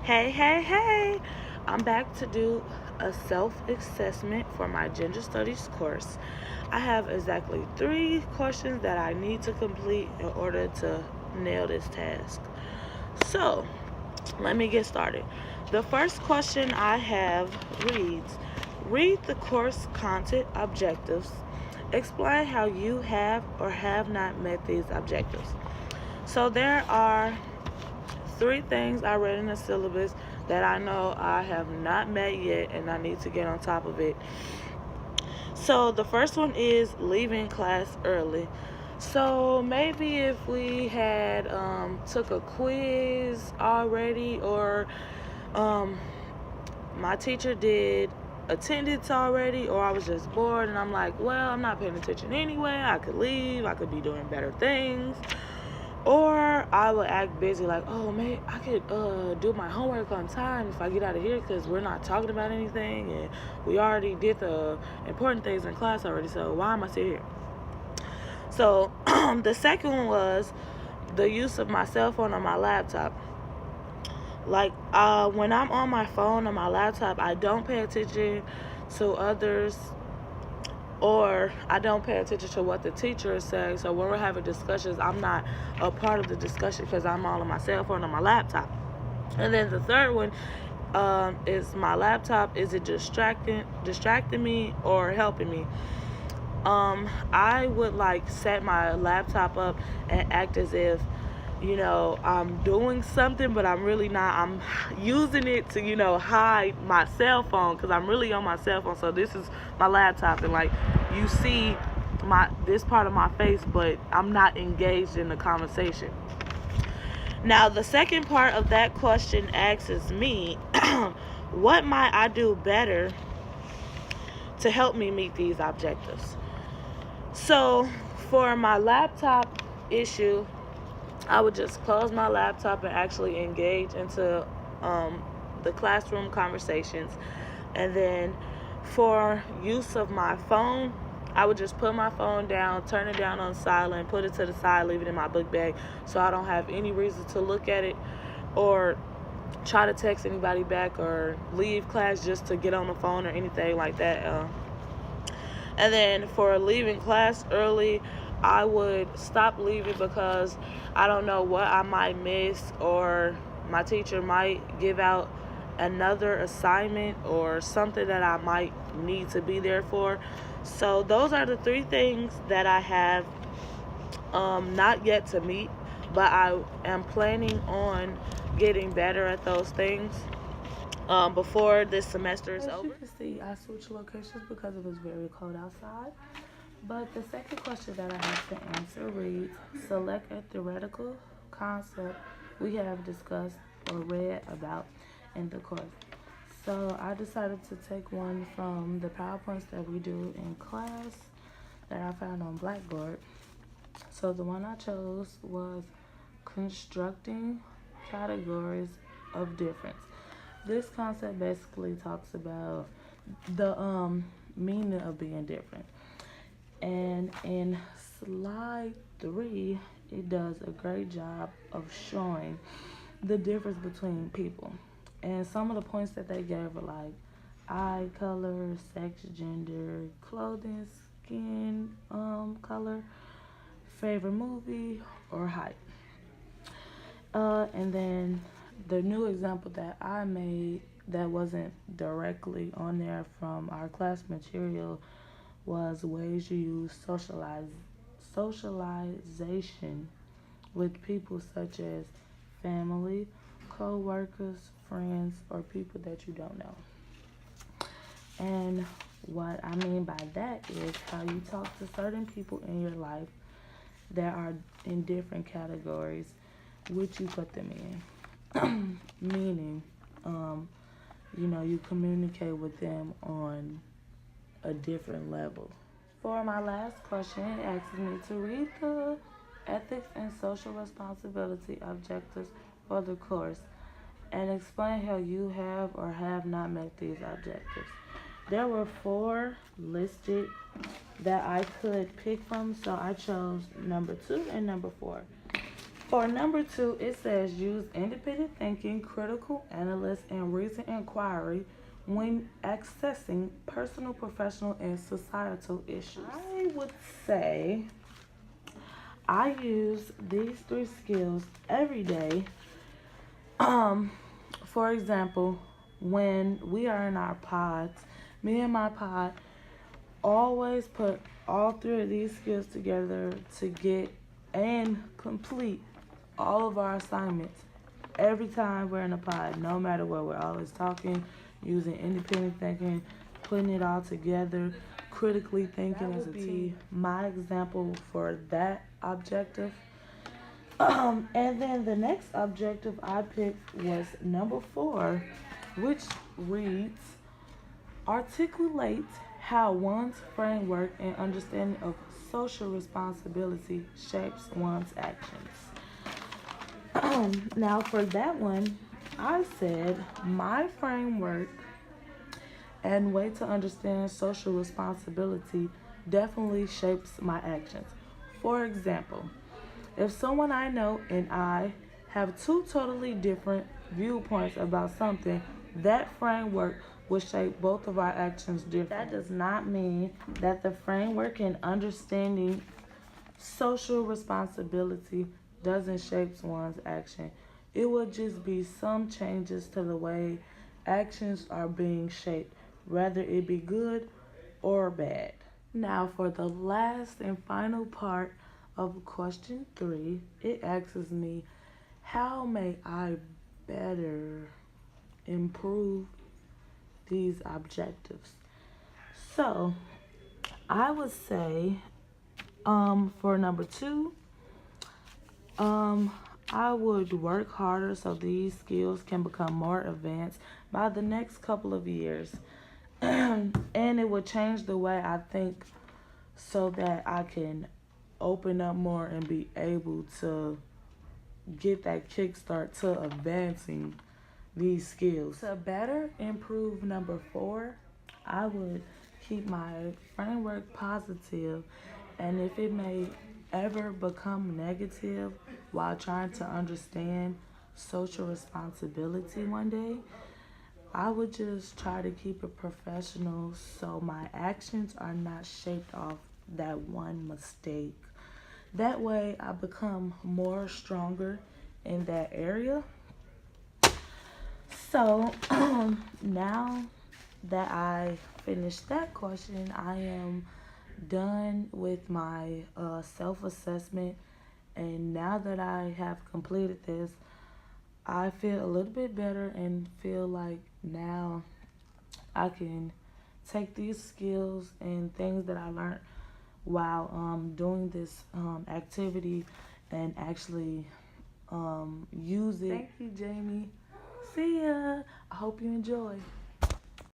Hey, hey, hey! I'm back to do a self assessment for my gender studies course. I have exactly 3 questions that I need to complete in order to nail this task. So, let me get started. The first question I have reads: read the course content objectives. Explain how you have or have not met these objectives. So, there are 3 things I read in the syllabus that I know I have not met yet and I need to get on top of it. So the first one is leaving class early. So maybe if we had took a quiz already, or um, my teacher did attendance already, or I was just bored and I'm like, well, I'm not paying attention anyway. I could leave. I could be doing better things. Or I would act busy like, oh, man, I could do my homework on time if I get out of here because we're not talking about anything and we already did the important things in class already, so why am I still here? So the second one was the use of my cell phone on my laptop. Like when I'm on my phone or my laptop, I don't pay attention to others, or I don't pay attention to what the teacher is saying. So when we're having discussions, I'm not a part of the discussion because I'm all on my cell phone or my laptop. And then the third one is my laptop. Is it distracting me or helping me? I would like set my laptop up and act as if I'm doing something, but I'm really not. I'm using it to, hide my cell phone because I'm really on my cell phone. So this is my laptop, and like you see this part of my face, but I'm not engaged in the conversation. Now, the second part of that question asks me, what might I do better to help me meet these objectives? So, for my laptop issue, I would just close my laptop and actually engage into the classroom conversations. And then for use of my phone, I would just put my phone down, turn it down on silent, put it to the side, leave it in my book bag so I don't have any reason to look at it or try to text anybody back or leave class just to get on the phone or anything like that. And then for leaving class early, I would stop leaving because I don't know what I might miss, or my teacher might give out another assignment or something that I might need to be there for. So those are the 3 things that I have not yet to meet, but I am planning on getting better at those things before this semester is over. As you can see, I switched locations because it was very cold outside. But the second question that I have to answer reads: select a theoretical concept we have discussed or read about in the course. So I decided to take one from the PowerPoints that we do in class that I found on Blackboard. So the one I chose was constructing categories of difference. This concept basically talks about the meaning of being different. And in slide 3, it does a great job of showing the difference between people. And some of the points that they gave were like eye color, sex, gender, clothing, skin color, favorite movie, or height. And then the new example that I made that wasn't directly on there from our class material was ways you use socialization with people such as family, co-workers, friends, or people that you don't know. And what I mean by that is how you talk to certain people in your life that are in different categories, which you put them in. Meaning, you communicate with them on a different level. For my last question, it asks me to read the ethics and social responsibility objectives for the course and explain how you have or have not met these objectives. There were 4 listed that I could pick from, so I chose number 2 and number 4. For number 2, it says use independent thinking thinking, critical analysis, and reasoned inquiry when accessing personal, professional, and societal issues. I would say I use these three skills every day. Um, for example, when we are in our pods, me and my pod always put all three of these skills together to get and complete all of our assignments every time we're in a pod, no matter what. We're always talking, using independent thinking, putting it all together, critically thinking as a team. My example for that objective. And then the next objective I picked was number 4, which reads, articulate how one's framework and understanding of social responsibility shapes one's actions. Now, for that one, I said my framework and way to understand social responsibility definitely shapes my actions. For example, if someone I know and I have two totally different viewpoints about something, that framework will shape both of our actions differently. That does not mean that the framework and understanding social responsibility doesn't shape one's action. It will just be some changes to the way actions are being shaped, whether it be good or bad. Now, for the last and final part of question 3, it asks me, how may I better improve these objectives? So, I would say, for number 2, I would work harder so these skills can become more advanced by the next couple of years. And it would change the way I think so that I can open up more and be able to get that kickstart to advancing these skills. To better improve number 4, I would keep my framework positive, and if it may ever become negative while trying to understand social responsibility one day, I would just try to keep it professional so my actions are not shaped off that one mistake. That way I become more stronger in that area. So now that I finished that question, I am done with my self-assessment, and now that I have completed this, I feel a little bit better and feel like now I can take these skills and things that I learned while doing this activity and actually use it. Thank you, Jamie. See ya. I hope you enjoy.